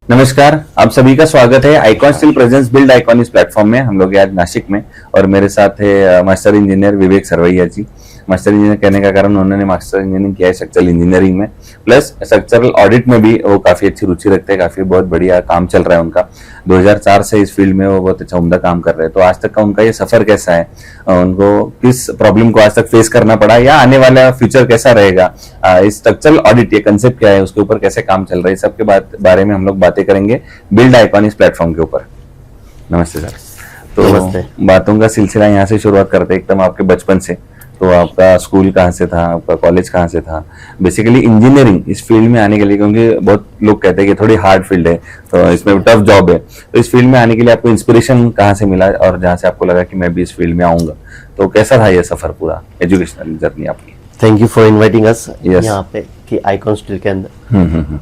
नमस्कार, आप सभी का स्वागत है icon steel presence build icon इस प्लेटफॉर्म में। हम लोग आज नासिक में और मेरे साथ है मास्टर इंजीनियर विवेक सरवैया जी। मास्टर इंजीनियर कहने का कारण उन्होंने मास्टर इंजीनियरिंग किया है स्ट्रक्चरल इंजीनियरिंग में, प्लस स्ट्रक्चरल ऑडिट में भी वो काफी अच्छी रुचि रखते हैं। काफी बहुत बढ़िया काम चल रहा है उनका। 2004 से इस फील्ड में वो बहुत अच्छा उम्दा काम कर रहे हैं। तो आज तक का उनका ये सफर कैसा है, उनको किस प्रॉब्लम को आज तक फेस करना पड़ा या आने वाला फ्यूचर कैसा रहेगा, इस स्ट्रक्चरल ऑडिट ये कंसेप्ट क्या है, उसके ऊपर कैसे काम चल रहा है, सबके बारे में हम लोग बातें करेंगे बिल्ड आइकॉन इस प्लेटफॉर्म के ऊपर। नमस्ते सर। तो नमस्ते। बातों का सिलसिला यहाँ से शुरुआत करते हैं एकदम आपके बचपन से। तो आपका स्कूल कहाँ से था, आपका कॉलेज कहाँ से था, बेसिकली इंजीनियरिंग इस फील्ड में आने के लिए, क्योंकि बहुत लोग कहते हैं कि थोड़ी हार्ड फील्ड है तो इसमें टफ जॉब है, तो इस फील्ड में आने के लिए आपको इंस्पिरेशन कहाँ से मिला और जहाँ से आपको लगा कि मैं भी इस फील्ड में आऊंगा, तो कैसा था ये सफर, पूरा एजुकेशनल जर्नी आपकी? Thank you for inviting us Yes. यहाँ पे कि आइकॉन स्टील के अंदर।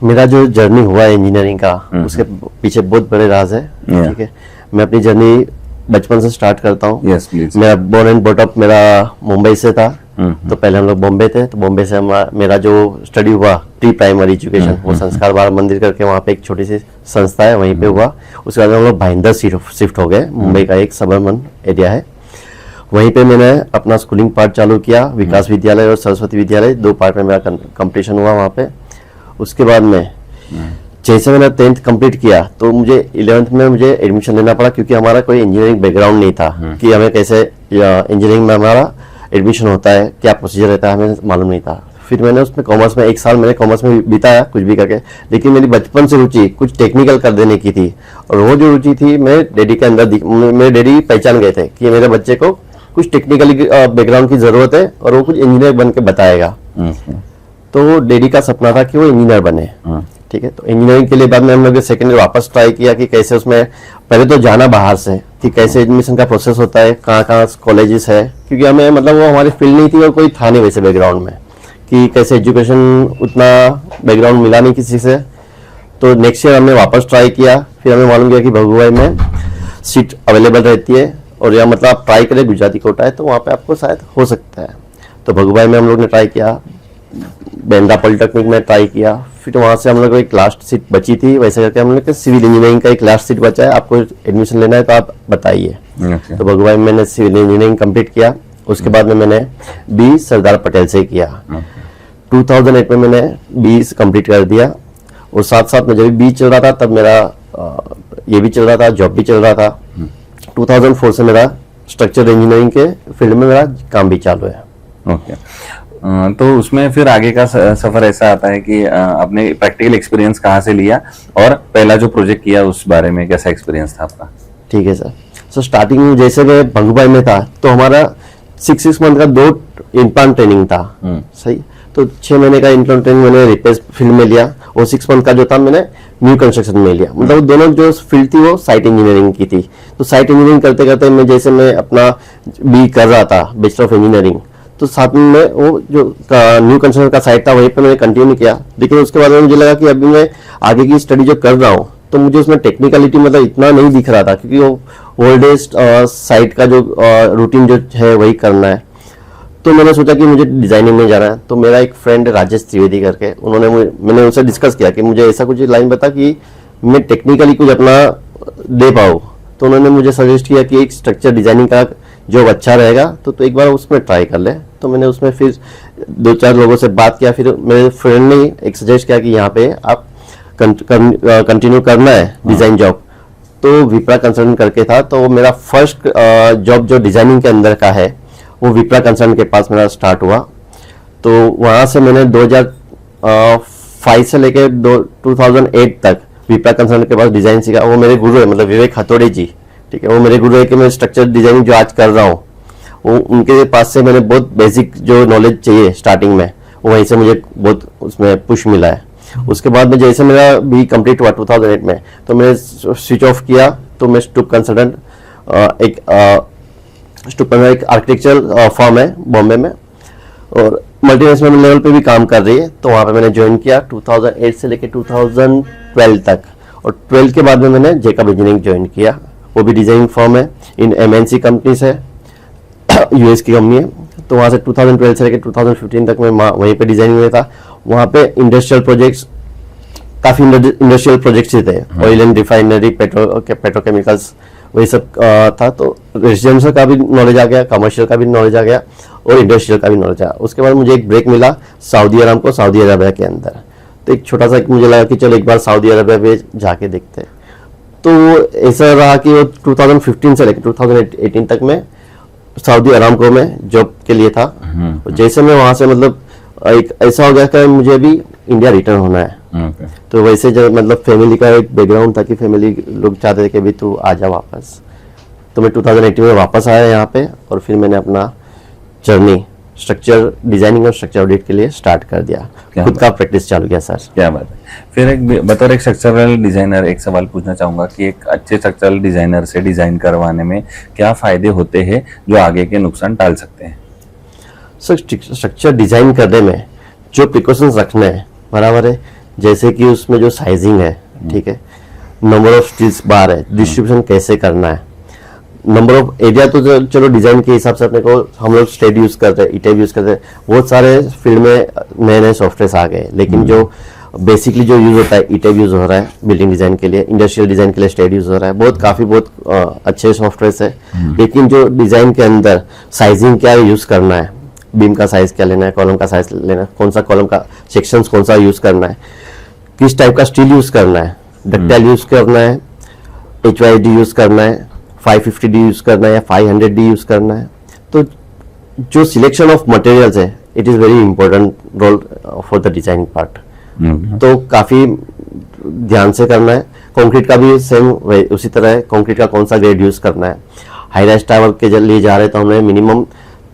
मेरा जो जर्नी हुआ है इंजीनियरिंग का, उसके पीछे बहुत बड़े राज है। Yeah. ठीक है, मैं अपनी जर्नी बचपन से स्टार्ट करता हूँ। Yes please. मेरा बोर्न एंड बॉट अप मेरा मुंबई से था। तो पहले हम लोग बॉम्बे थे, तो बॉम्बे से मेरा जो स्टडी हुआ प्री प्राइमरी एजुकेशन वो संस्कार बाल मंदिर करके वहाँ पे एक छोटी सी संस्था है, वहीं पे हुआ। उसके बाद हम लोग भाईंदर शिफ्ट हो गए। मुंबई का एक सबर्बन एरिया है, वहीं पे मैंने अपना स्कूलिंग पार्ट चालू किया। विकास विद्यालय और सरस्वती विद्यालय, दो पार्ट में मेरा कंपटीशन हुआ वहाँ पे। उसके बाद में जैसे मैंने 10th कंप्लीट किया तो मुझे 11th में मुझे एडमिशन लेना पड़ा, क्योंकि हमारा कोई इंजीनियरिंग बैकग्राउंड नहीं था कि हमें कैसे इंजीनियरिंग में हमारा एडमिशन होता है, क्या प्रोसीजर रहता है, हमें मालूम नहीं था। फिर मैंने उसमें कॉमर्स में 1 साल मैंने कॉमर्स में बिताया कुछ भी करके, लेकिन मेरी बचपन से रुचि कुछ टेक्निकल कर देने की थी। और वो जो रुचि थी मेरे डैडी के अंदर, मेरे डैडी पहचान गए थे कि मेरे बच्चे को कुछ टेक्निकली बैकग्राउंड की जरूरत है और वो कुछ इंजीनियर बन के बताएगा। तो डैडी का सपना था कि वो इंजीनियर बने। ठीक है, तो इंजीनियरिंग के लिए बाद में हम लोग सेकेंड ईयर वापस ट्राई किया कि कैसे उसमें पहले तो जाना बाहर से कि कैसे एडमिशन का प्रोसेस होता है, कहाँ कहाँ कॉलेजेस है, क्योंकि हमें मतलब वो हमारी फील्ड नहीं थी और कोई था नहीं वैसे बैकग्राउंड में कि कैसे एजुकेशन, उतना बैकग्राउंड मिला नहीं किसी से। तो नेक्स्ट ईयर हमने वापस ट्राई किया। फिर हमें मालूम किया कि भगुभाई में सीट अवेलेबल रहती है और या मतलब आप ट्राई करें गुजराती कोटा है तो वहाँ पे आपको शायद हो सकता है। तो भगुभाई में हम लोग ने ट्राई किया, बेंदा पॉलिटेक्निक में ट्राई किया। फिर वहाँ से हम लोग को एक लास्ट सीट बची थी, वैसे करके हम लोग सिविल इंजीनियरिंग का एक लास्ट सीट बचा है, आपको एडमिशन लेना है तो आप बताइए। तो भगुभाई में मैंने सिविल इंजीनियरिंग कंप्लीट किया। उसके बाद में मैंने बी सरदार पटेल से किया। 2008 में मैंने बी कंप्लीट कर दिया। और साथ साथ में जब बी चल रहा था तब मेरा ये भी चल रहा था, जॉब भी चल रहा था। 2004 से मेरा स्ट्रक्चरल इंजीनियरिंग के फील्ड में मेरा काम भी चालू है। ओके। तो उसमें फिर आगे का सफर ऐसा आता है कि आपने प्रैक्टिकल एक्सपीरियंस कहाँ से लिया और पहला जो प्रोजेक्ट किया उस बारे में कैसा एक्सपीरियंस था आपका? ठीक है सर। सो स्टार्टिंग में जैसे मैं भंगुभाई में था तो हमारा 6 मंथ का 2 इम्प्लांट ट्रेनिंग था। सही, तो 6 महीने का इम्प्लांट ट्रेनिंग मैंने रिपेयर फील्ड में लिया और 6 मंथ का जो था मैंने न्यू कंस्ट्रक्शन में लिया। मतलब दोनों जो फील्ड थी वो साइट इंजीनियरिंग की थी। तो साइट इंजीनियरिंग करते करते मैं अपना बी कर रहा था, बैचलर ऑफ इंजीनियरिंग, तो साथ में वो जो न्यू कंस्ट्रक्शन का साइट था वहीं पे मैंने कंटिन्यू किया। लेकिन उसके बाद में मुझे लगा कि अभी मैं आगे की स्टडी जो कर रहा हूँ तो मुझे उसमें टेक्निकलिटी मतलब इतना नहीं दिख रहा था, क्योंकि वो ओल्डेस्ट साइट का जो रूटीन जो है वही करना है। तो मैंने सोचा कि मुझे डिजाइनिंग में जाना है। तो मेरा एक फ्रेंड राजेश त्रिवेदी करके, मैंने उनसे डिस्कस किया कि मुझे ऐसा कुछ लाइन बता कि मैं टेक्निकली कुछ अपना दे पाऊँ। तो उन्होंने मुझे सजेस्ट किया कि एक स्ट्रक्चर डिजाइनिंग का जॉब अच्छा रहेगा तो एक बार उसमें ट्राई कर ले। तो मैंने उसमें फिर 2-4 लोगों से बात किया। फिर मेरे फ्रेंड ने एक सजेस्ट किया कि यहाँ पे आप कंटिन्यू करना है डिजाइन जॉब। तो विप्रा कंसल्टेंट करके था, तो मेरा फर्स्ट जॉब जो डिजाइनिंग के अंदर का है वो विप्रा कंसल्टेंट के पास मेरा स्टार्ट हुआ। तो वहाँ से मैंने 2005 से लेकर 2008 तक विप्रा कंसल्टेंट के पास डिजाइन सीखा। वो मेरे गुरु है, मतलब विवेक हथौड़े जी। ठीक है, वो मेरे गुरु है कि मैं स्ट्रक्चर डिजाइनिंग जो आज कर रहा हूँ वो उनके पास से मैंने बहुत बेसिक जो नॉलेज चाहिए स्टार्टिंग में, वहीं से मुझे बहुत उसमें पुश मिला है। उसके बाद में जैसे मेरा बी कंप्लीट हुआ 2008 में, तो मैंने स्विच ऑफ किया। तो मैं स्टूप कंसल्टेंट एक आर्किटेक्चरल फर्म है बॉम्बे में और मल्टीनेशनल लेवल पे भी काम कर रही है, तो वहाँ पे मैंने ज्वाइन किया 2008 से लेकर 2012 तक। और 12 के बाद में मैंने जेकब इंजीनियरिंग ज्वाइन किया, वो भी डिजाइनिंग फर्म है, इन MNC कंपनीज है, यूएस की कंपनी है। तो वहाँ से 2012 से लेकर 2015 तक मैं वहीं पे डिजाइनिंग में था। वहाँ पे इंडस्ट्रियल प्रोजेक्ट्स, काफी इंडस्ट्रियल प्रोजेक्ट्स ही थे, ऑयल एंड रिफाइनरी, पेट्रोकेमिकल्स, वही सब था। तो रेजिडेंशियल का भी नॉलेज आ गया, कमर्शियल का भी नॉलेज आ गया और इंडस्ट्रियल का भी नॉलेज आया। उसके बाद मुझे एक ब्रेक मिला सऊदी अरामको, सऊदी अरबिया के अंदर। तो एक छोटा सा मुझे लगा कि चलो एक बार सऊदी अरबिया में जाके देखते हैं। तो ऐसा रहा कि वो 2015 से लेकर 2018 तक मैं सऊदी अरामको में जॉब के लिए था। जैसे मैं वहां से मतलब एक ऐसा हो गया कि मुझे भी इंडिया रिटर्न होना है। तो वैसे जब मतलब फैमिली का एक बैकग्राउंड था कि फैमिली लोग चाहते थे कि भी तू आ जा वापस। तो मैं 2018 में वापस आया यहाँ पे और फिर मैंने अपना जर्नी स्ट्रक्चर डिजाइनिंग और स्ट्रक्चर ऑडिट के लिए स्टार्ट कर दिया। खुद का प्रैक्टिस चालू किया सर। क्या बात है। फिर एक बतौर एक स्ट्रक्चरल डिजाइनर एक सवाल पूछना चाहूंगा कि एक अच्छे स्ट्रक्चरल डिजाइनर से डिजाइन करवाने में क्या फायदे होते हैं जो आगे के नुकसान टाल सकते हैं? सर स्ट्रक्चर डिजाइन करने में जो प्रिकॉशंस रखने हैं बराबर है, जैसे कि उसमें जो साइजिंग है, ठीक है, नंबर ऑफ स्टील्स बार है, डिस्ट्रीब्यूशन कैसे करना है, नंबर ऑफ एरिया तो चलो डिजाइन के हिसाब से अपने को हम लोग स्टेड यूज करते हैं, ईटेब यूज करते हैं, बहुत सारे फील्ड में नए नए सॉफ्टवेयर आ गए। लेकिन जो बेसिकली जो यूज होता है ईटेब यूज हो रहा है बिल्डिंग डिजाइन के लिए, इंडस्ट्रियल डिजाइन के लिए स्टेड यूज हो रहा है, बहुत अच्छे सॉफ्टवेयर है। लेकिन जो डिजाइन के अंदर साइजिंग क्या यूज करना है, बीम का साइज क्या लेना है, कॉलम का साइज लेना है, कौन सा कॉलम का सेक्शंस कौन सा यूज करना है, किस टाइप का स्टील यूज करना है, डक्टाइल यूज करना है, HYD यूज करना है, 550D यूज करना है या 500D यूज करना है। तो जो सिलेक्शन ऑफ मटेरियल्स है it is very important role for the designing part. तो काफी ध्यान से करना है। कंक्रीट का भी सेम उसी तरह है, कंक्रीट का कौन सा ग्रेड यूज करना है। हाई राइज टावर के लिए जा रहे हैं तो हमें मिनिमम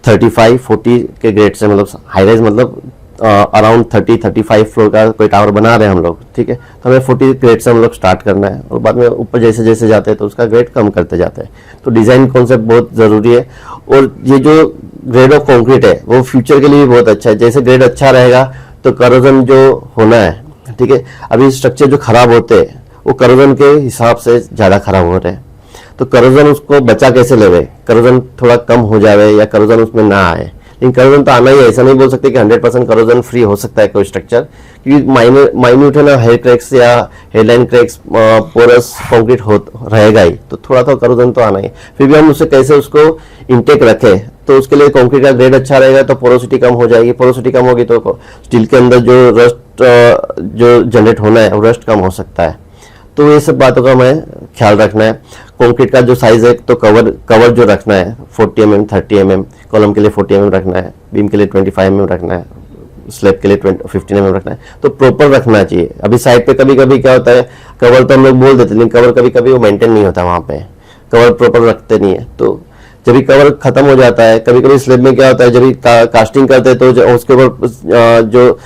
35-40 के ग्रेड से, मतलब हाई राइज मतलब अराउंड 30-35 फ्लोर का कोई टावर बना रहे हैं हम लोग, ठीक है, तो हमें 40 ग्रेड से हम लोग स्टार्ट करना है और बाद में ऊपर जैसे जैसे जाते हैं तो उसका ग्रेड कम करते जाते हैं। तो डिजाइन कॉन्सेप्ट बहुत जरूरी है। और ये जो ग्रेड ऑफ कंक्रीट है वो फ्यूचर के लिए भी बहुत अच्छा है। जैसे ग्रेड अच्छा रहेगा तो करोजन जो होना है, ठीक है, अभी स्ट्रक्चर जो खराब होते हैं वो करोजन के हिसाब से ज्यादा खराब हो रहे हैं। तो करोजन उसको बचा कैसे ले, करोजन थोड़ा कम हो जाए या करोजन उसमें ना आए, लेकिन करोजन तो आना ही है। ऐसा नहीं बोल सकते कि 100% करोजन फ्री हो सकता है कोई स्ट्रक्चर, क्योंकि माइन्यूट है ना, हेयर क्रैक्स या हेडलाइन क्रैक्स, पोरस कंक्रीट रहेगा ही, तो थोड़ा तो करोजन तो आना ही। फिर भी हम उससे कैसे उसको इंटेक रखें, तो उसके लिए कंक्रीट का ग्रेड अच्छा रहेगा तो पोरोसिटी कम हो जाएगी, पोरोसिटी कम होगी तो स्टील के अंदर जो रस्ट जो जनरेट होना है वो रस्ट कम हो सकता है। तो ये सब बातों का हमें ख्याल रखना है। कंक्रीट का जो साइज है तो कवर जो रखना है 40 mm 30 mm, कॉलम के लिए 40 mm रखना है, बीम के लिए 25 mm रखना है, स्लैब के लिए 15 mm रखना है, तो प्रॉपर रखना चाहिए। अभी साइड पे कभी कभी क्या होता है, कवर तो हम लोग बोल देते हैं लेकिन कवर कभी कभी वो मेंटेन नहीं होता, वहां पे कवर प्रॉपर रखते नहीं है। तो जब भी कवर खत्म हो जाता है, कभी कभी स्लैब में क्या होता है, जब भी कास्टिंग करते हैं तो उसके ऊपर जो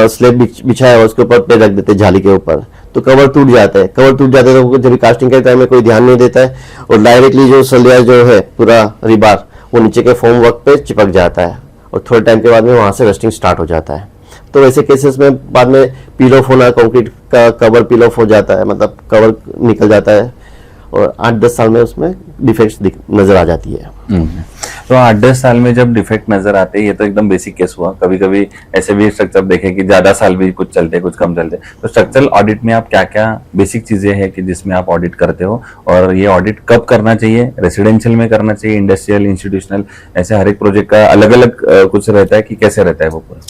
स्लैब बिछाया है उसके ऊपर पे रख देते हैं जाली के ऊपर, तो कवर टूट जाता है। कवर टूट जाता है तो जब कास्टिंग के टाइम में कोई ध्यान नहीं देता है और डायरेक्टली जो सलिया जो है पूरा रिबार वो नीचे के फोम वर्क पे चिपक जाता है और थोड़े टाइम के बाद में वहां से रस्टिंग स्टार्ट हो जाता है। तो वैसे केसेस में बाद में पील ऑफ होना, कंक्रीट का कवर पील ऑफ हो जाता है, मतलब कवर निकल जाता है और 8-10 साल में उसमें डिफेक्ट्स नजर आ जाती है। तो 8-10 साल में जब डिफेक्ट नजर आते हैं, ये तो एकदम बेसिक केस हुआ। कभी कभी ऐसे भी स्ट्रक्चर देखे कि ज्यादा साल भी कुछ चलते कुछ कम चलते। तो स्ट्रक्चरल ऑडिट में आप क्या क्या बेसिक चीजें हैं कि जिसमें आप ऑडिट करते हो, और ये ऑडिट कब करना चाहिए, रेसिडेंशियल में करना चाहिए, इंडस्ट्रियल, इंस्टीट्यूशनल, ऐसे हर एक प्रोजेक्ट का अलग अलग कुछ रहता है कि कैसे रहता है वो पूरा?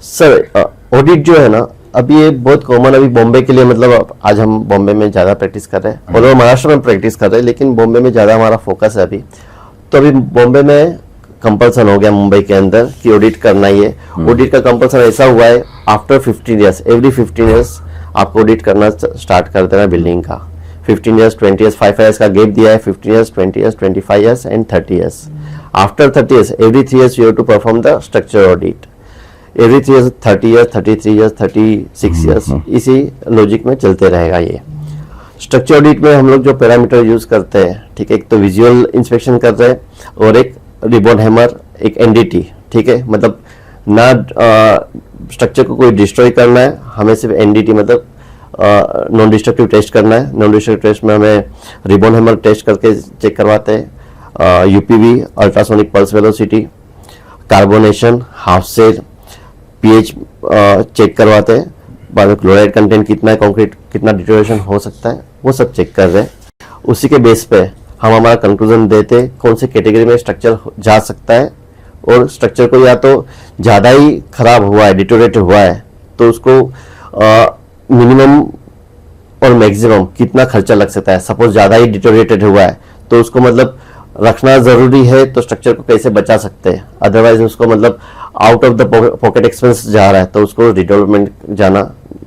सर ऑडिट जो है ना, अभी ये बहुत कॉमन, अभी बॉम्बे के लिए, मतलब आज हम बॉम्बे में ज्यादा प्रैक्टिस कर रहे हैं और महाराष्ट्र में प्रैक्टिस कर रहे हैं, लेकिन बॉम्बे में ज्यादा हमारा फोकस है अभी। तो अभी बॉम्बे में कंपल्सन हो गया मुंबई के अंदर कि ऑडिट करना ही है। ऑडिट का कंपल्सन ऐसा हुआ है, आफ्टर 15 ईयर्स, एवरी 15 ईयर्स आपको ऑडिट करना स्टार्ट कर देना बिल्डिंग का। 15 ईयर्स, 20 ईयर्स, 5 ईयर्स का गैप दिया है, 15 years, 20 years, 25 years and 30 years. After 30 years, every 3 years you have to perform the structure audit. Every 3 years, 30 years, 33 years, 36 years, इसी logic में चलते रहेगा ये। स्ट्रक्चर ऑडिट में हम लोग जो पैरामीटर यूज करते हैं, ठीक है, एक तो विजुअल इंस्पेक्शन कर रहे हैं और एक रिबन हैमर, एक एनडीटी, ठीक है, मतलब ना स्ट्रक्चर को कोई डिस्ट्रॉय करना है, हमें सिर्फ एनडीटी मतलब नॉन डिस्ट्रक्टिव टेस्ट करना है। नॉन डिस्ट्रक्टिव टेस्ट में हमें रिबन हैमर टेस्ट करके चेक करवाते हैं, UPV, ultrasonic pulse velocity, carbonation, half cell, pH check करवाते हैं। बाद में क्लोराइड कंटेंट कितना है, कंक्रीट कितना डिटोरेशन हो सकता है, वो सब चेक कर रहे हैं। उसी के बेस पे हम हमारा कंक्लूजन देते कौन से कैटेगरी में स्ट्रक्चर जा सकता है, और स्ट्रक्चर को या तो ज़्यादा ही खराब हुआ है, डिटोरेट हुआ है, तो उसको मिनिमम और मैक्सिमम कितना खर्चा लग सकता है। सपोज ज़्यादा ही डिटोरेटेड हुआ है तो उसको मतलब रखना ज़रूरी है, तो स्ट्रक्चर को कैसे बचा सकते हैं। अदरवाइज उसको मतलब out of the pocket expense जा रहा है तो उसको रिडेवलपमेंट जाना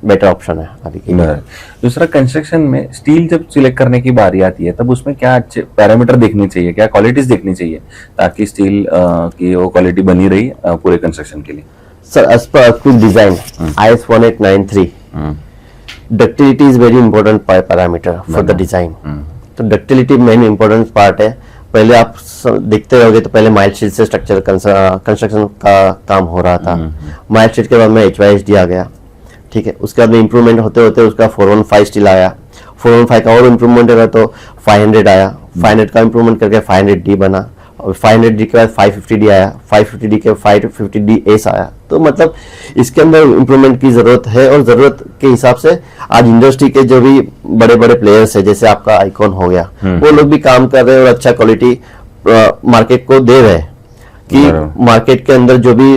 बेटर ऑप्शन है अभी के लिए। दूसरा, कंस्ट्रक्शन में स्टील जब सिलेक्ट करने की बारी आती है तब उसमें क्या अच्छे पैरामीटर देखनी चाहिए, क्या क्वालिटीज देखनी चाहिए ताकि स्टील की वो क्वालिटी बनी रही पूरे कंस्ट्रक्शन के लिए? Sir, as per earthquake design IS 1893 ductility is very important parameter for the design. तो डक्टिलिटी मेन इंपॉर्टेंट पार्ट है। पहले आप देखते रहोगे तो पहले माइल्ड शीट से स्ट्रक्चर कंस्ट्रक्शन का काम हो रहा था। माइल्ड शीट के बाद में HYSD आ गया, ठीक है। उसके बाद में इंप्रूवमेंट होते होते उसका 415 स्टील आया, 415 का और इंप्रूवमेंट हुआ तो 500 आया, 500 का इंप्रूवमेंट करके 500D बना, और 500D के बाद 550D आया, 550D के 550DS आया। तो मतलब इसके अंदर इंप्रूवमेंट की जरूरत है, और जरूरत के हिसाब से आज इंडस्ट्री के जो भी बड़े बड़े प्लेयर्स है, जैसे आपका आइकॉन हो गया, वो लोग भी काम कर रहे हैं और अच्छा क्वालिटी मार्केट को दे रहे हैं कि मार्केट के अंदर जो भी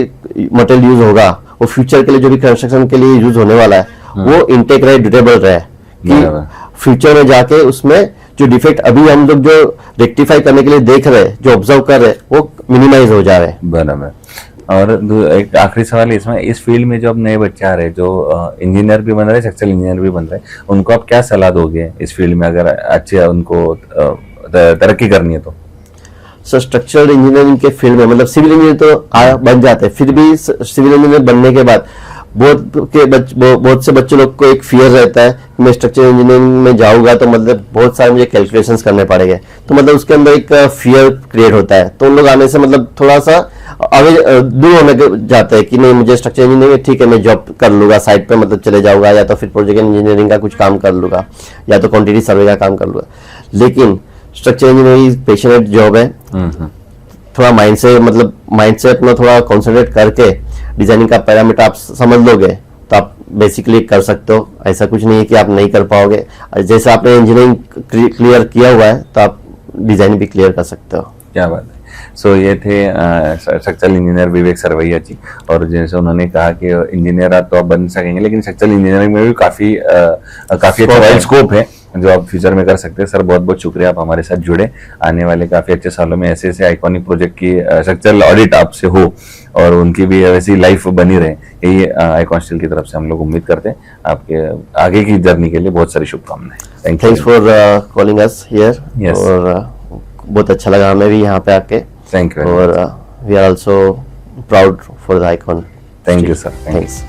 मटेरियल यूज होगा वो फ्यूचर के लिए, जो भी कंस्ट्रक्शन के लिए यूज होने वाला है, वो इंटेक रहे, ड्यूरेबल रहे, कि फ्यूचर में जाके उसमें जो डिफेक्ट अभी हम लोग जो रेक्टिफाई करने के लिए देख रहे हैं, जो ऑब्जर्व कर रहे हैं, वो मिनिमाइज हो जा रहे हैं। बराबर। और एक आखिरी सवाल इसमें, इस फील्ड में जो अब नए बच्चे आ रहे हैं, जो इंजीनियर भी बन रहे हैं, स्ट्रक्चरल इंजीनियर भी बन रहे हैं, उनको आप क्या सलाह दोगे इस फील्ड में अगर अच्छे उनको तरक्की करनी है तो? सर, स्ट्रक्चरल इंजीनियरिंग के फील्ड में मतलब सिविल इंजीनियर तो बन जाते हैं, फिर भी सिविल इंजीनियर बनने के बाद बहुत से बच्चे लोग को एक फियर रहता है, मैं स्ट्रक्चरल इंजीनियरिंग में जाऊंगा तो मतलब बहुत सारे मुझे कैलकुलेशंस करने पड़ेंगे, तो मतलब उसके अंदर एक फियर क्रिएट होता है। तो उन लोग आने से मतलब थोड़ा सा आगे दूर होने जाते हैं कि नहीं, मुझे स्ट्रक्चर इंजीनियरिंग ठीक है, मैं जॉब कर लूंगा, साइड पे मतलब चले जाऊंगा, या तो फिर प्रोजेक्ट इंजीनियरिंग का कुछ काम कर लूंगा, या तो क्वांटिटी सर्वे का काम कर लूंगा। लेकिन स्ट्रक्चर इंजीनियरिंग पैशनेट जॉब है। थोड़ा माइंड से अपना थोड़ा कॉन्सेंट्रेट करके डिजाइनिंग का पैरामीटर आप समझ लोगे तो आप बेसिकली कर सकते हो। ऐसा कुछ नहीं है कि आप नहीं कर पाओगे। जैसे आपने इंजीनियरिंग क्लियर किया हुआ है तो आप डिजाइन भी क्लियर कर सकते हो। क्या बात है। सो ये थे स्ट्रक्चरल इंजीनियर विवेक सरवैया जी, और जैसे उन्होंने कहा कि इंजीनियर तो आप बन सकेंगे, लेकिन स्ट्रक्चरल इंजीनियरिंग में भी काफी अच्छा स्कोप है जो आप फ्यूचर में कर सकते हैं। सर, बहुत बहुत शुक्रिया, आप हमारे साथ जुड़े। आने वाले काफी अच्छे सालों में ऐसे ऐसे आइकॉनिक प्रोजेक्ट की स्ट्रक्चरल ऑडिट आपसे हो और उनकी भी वैसी लाइफ बनी रहे, यही आइकॉन स्टील की तरफ से हम लोग उम्मीद करते हैं। आपके आगे की जर्नी के लिए बहुत सारी शुभकामनाएं। Thanks for calling us here, और बहुत अच्छा लगा हमें भी यहाँ पे आके। थैंक यू, और we are also proud for the icon. Thank you sir, thanks.